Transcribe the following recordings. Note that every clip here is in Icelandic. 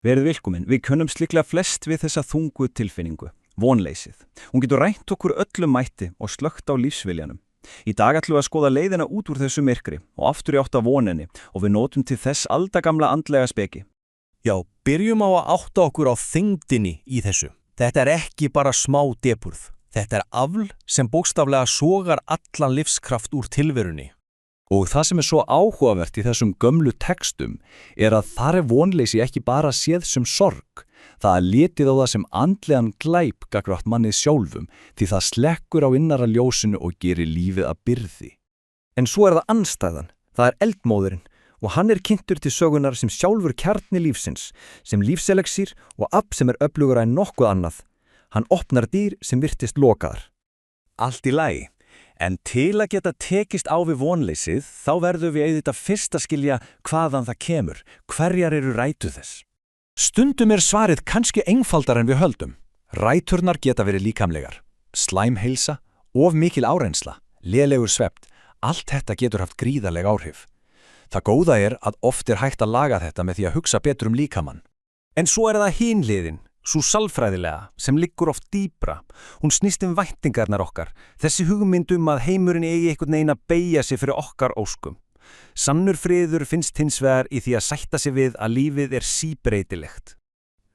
Verið velkomin, við kunnum sliklega flest við þessa þungu tilfinningu, vonleysið. Hún getur rænt okkur öllum mætti og slökkt á lífsviljanum. Í dag ætlum við að skoða leiðina út úr þessu myrkri og aftur í átt að voninni og við notum til þess aldagamla andlega speki. Já, byrjum á að átta okkur á þyngdinni í þessu. Þetta er ekki bara smá depurð. Þetta er afl sem bókstaflega sogar allan livskraft úr tilverunni. Og það sem er svo áhugavert í þessum gömlu textum er að þar er vonleysi ekki bara séð sem sorg. Það er litið á það sem andlegan glæp gagnvart mannið sjálfum því það slekkur á innara ljósinu og gerir lífið að byrði. En svo er það andstæðan. Það er eldmóðurinn og hann er kynntur til sögunar sem sjálfur kjarni lífsins, sem lífseleksír og afl sem er öflugara en nokkuð annað. Hann opnar dyr sem virtist lokaðar. Allt í lagi. En til að geta tekist á við vonleysið, þá verðum við auðvitað fyrst að skilja hvaðan það kemur, hverjar eru rætur þess. Stundum er svarið kannski einfaldar en við höldum. Ræturnar geta verið líkamlegar. Slæmheilsa, of mikil áreynsla, lélegur svefn, allt þetta getur haft gríðarleg áhrif. Það góða er að oft er hægt að laga þetta með því að hugsa betur líkamann. En svo er það hin hliðin, svo sálfræðilega, sem liggur oft dýpra. Hún snýst væntingarnar okkar, þessi hugmynd að heimurinn eigi einhvern veginn að beygja sig fyrir okkar óskum. Sannur friður finnst hins vegar í því að sætta sig við að lífið er síbreytilegt.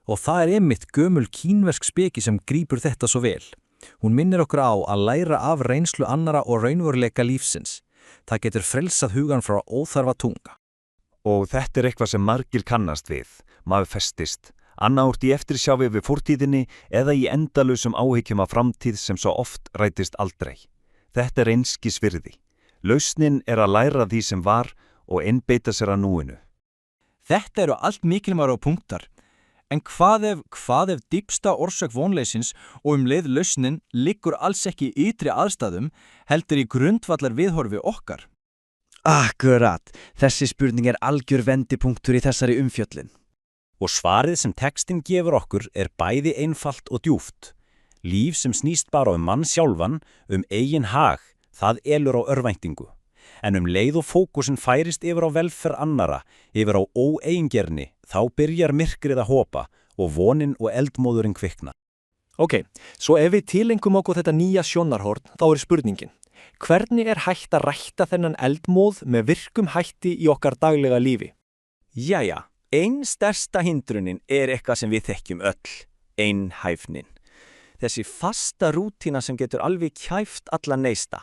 Og það er einmitt gömul kínversk speki sem grípur þetta svo vel. Hún minnir okkur á að læra af reynslu annara og raunveruleika lífsins. Það getur frelsað hugan frá óþarfa tunga. Og þetta er eitthvað sem margir kannast við. Maður festist. Annaðhvort í eftirsjávi við fortíðinni eða í endalausum áhyggjum af framtíð sem svo oft rætist aldrei. Þetta er einskis virði. Lausnin er að læra því sem var og einbeita sér að núinu. Þetta eru allt mikilvægir punktar. En hvað ef dýpsta orsök vonleysins og leið lausnin liggur alls ekki í ytri aðstæðum, heldur í grundvallar viðhorfi okkar? Akkurat, þessi spurning er algjör vendipunktur í þessari umfjöllun. Og svarið sem textin gefur okkur er bæði einfalt og djúpt. Líf sem snýst bara mann sjálfan, eigin hag, það elur á örvæntingu. En leið og fókusin færist yfir á velferð annara, yfir á óeigingerni, þá byrjar myrkrið að hopa og vonin og eldmóðurinn kvikna. Ok, svo ef við tilengum okkur þetta nýja sjónarhorn, þá er spurningin. Hvernig er hægt að rækta þennan eldmóð með virkum hætti í okkar daglega lífi? Jæja. Einn stærsta hindrunin er eitthvað sem við þekkjum öll, einhæfnin. Þessi fasta rútína sem getur alveg kæft alla neista.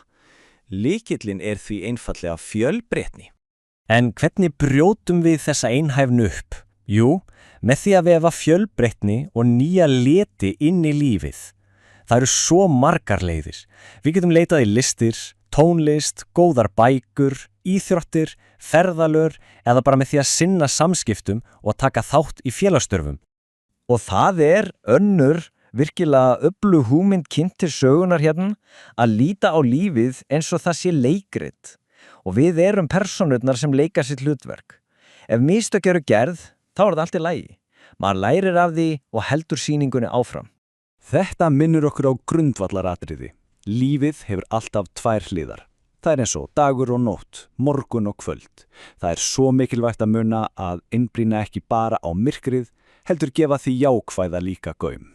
Lykillinn er því einfallega fjölbreytni. En hvernig brjótum við þessa einhæfni upp? Jú, með því að vefa fjölbreytni og nýja leti inn í lífið. Það eru svo margar leiðir. Við getum leitað í listir, tónlist, góðar bækur, íþróttir, ferðalög eða bara með því að sinna samskiptum og taka þátt í félagsstörfum. Og það er önnur virkilega öflug hugmynd kynnt til sögunar hérna að líta á lífið eins og það sé leikrit. Og við erum persónurnar sem leika sitt hlutverk. Ef mistök eru gerð, þá er það allt í lagi. Maður lærir af því og heldur sýningunni áfram. Þetta minnir okkur á grundvallaratriði. Lífið hefur alltaf tvær hliðar. Það er eins og dagur og nótt, morgun og kvöld. Það er svo mikilvægt að muna að innbrýna ekki bara á myrkrið, heldur gefa því jákvæða líka gaum.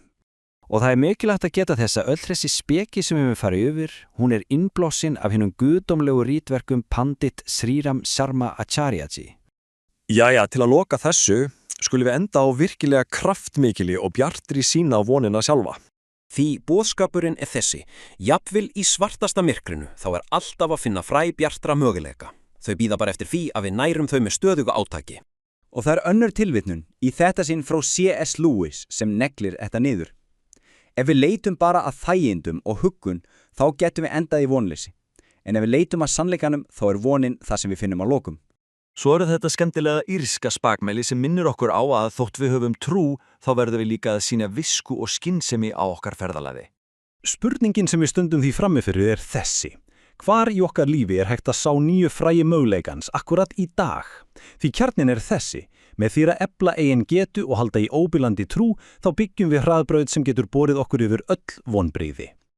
Og það er mikilvægt að geta þess að öll þessi speki sem við farið yfir, hún er innblássin af hinum guðdómlegu rítverkum Pandit Sriram Sharma Acharyaji. Jæja, til að loka þessu, skulum við enda á virkilega kraftmikili og bjartri sýn á vonina sjálfa. Því boðskapurinn er þessi, jafnvel í svartasta myrkrinu, þá er alltaf að finna fræ bjartra möguleika. Þau bíða bara eftir því að við nærum þau með stöðugu átaki. Og það er önnur tilvitnun í þetta sinn frá C.S. Lewis sem neglir þetta niður. Ef við leitum bara að þægindum og huggun, þá getum við endað í vonleysi. En ef við leitum að sannleikanum, þá er vonin það sem við finnum að lokum. Svo eru þetta skemmtilega írska spakmæli sem minnir okkur á að þótt við höfum trú, þá verðum við líka að sýna visku og skynsemi á okkar ferðalagi. Spurningin sem við stundum því frammi fyrir er þessi. Hvar í okkar lífi er hægt að sá nýju fræi möguleikans akkurat í dag? Því kjarnin er þessi. Með því að efla eigin getu og halda í óbilandi trú, þá byggjum við hraðbraut sem getur borið okkur yfir öll vonbrigði.